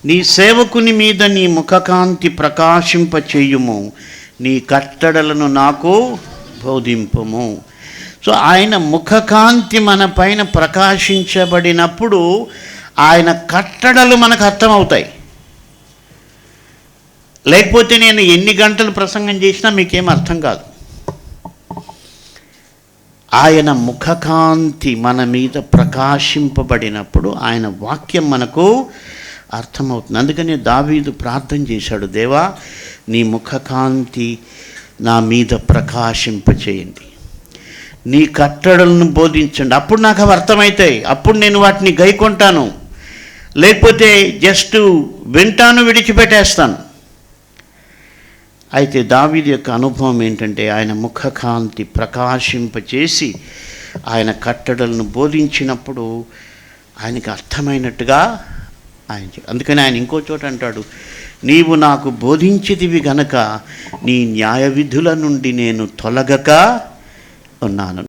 నీ సేవకుని మీద నీ ముఖకాంతి ప్రకాశింపచేయుము, నీ కట్టడలను నాకు బోధింపుము. సో ఆయన ముఖకాంతి మన పైన ప్రకాశించబడినప్పుడు ఆయన కట్టడలు మనకు అర్థమవుతాయి. లేకపోతే నేను ఎన్ని గంటలు ప్రసంగం చేసినా మీకేం అర్థం కాదు. ఆయన ముఖకాంతి మన మీద ప్రకాశింపబడినప్పుడు ఆయన వాక్యం మనకు అర్థమవుతుంది. అందుకని దావీదు ప్రార్థన చేశాడు, దేవా నీ ముఖకాంతి నా మీద ప్రకాశింపచేయండి, నీ కట్టడలను బోధించండి, అప్పుడు నాకు అవి అర్థమవుతాయి, అప్పుడు నేను వాటిని గైకొంటాను. లేకపోతే జస్ట్ వింటాను, విడిచిపెట్టేస్తాను. అయితే దావీదు యొక్క అనుభవం ఏంటంటే ఆయన ముఖకాంతి ప్రకాశింపచేసి ఆయన కట్టడలను బోధించినప్పుడు ఆయనకి అర్థమైనట్టుగా అందుకని ఆయన ఇంకో చోట అంటాడు, నీవు నాకు బోధించితివి గనక నీ న్యాయ విధుల నుండి నేను తొలగక ఉన్నాను.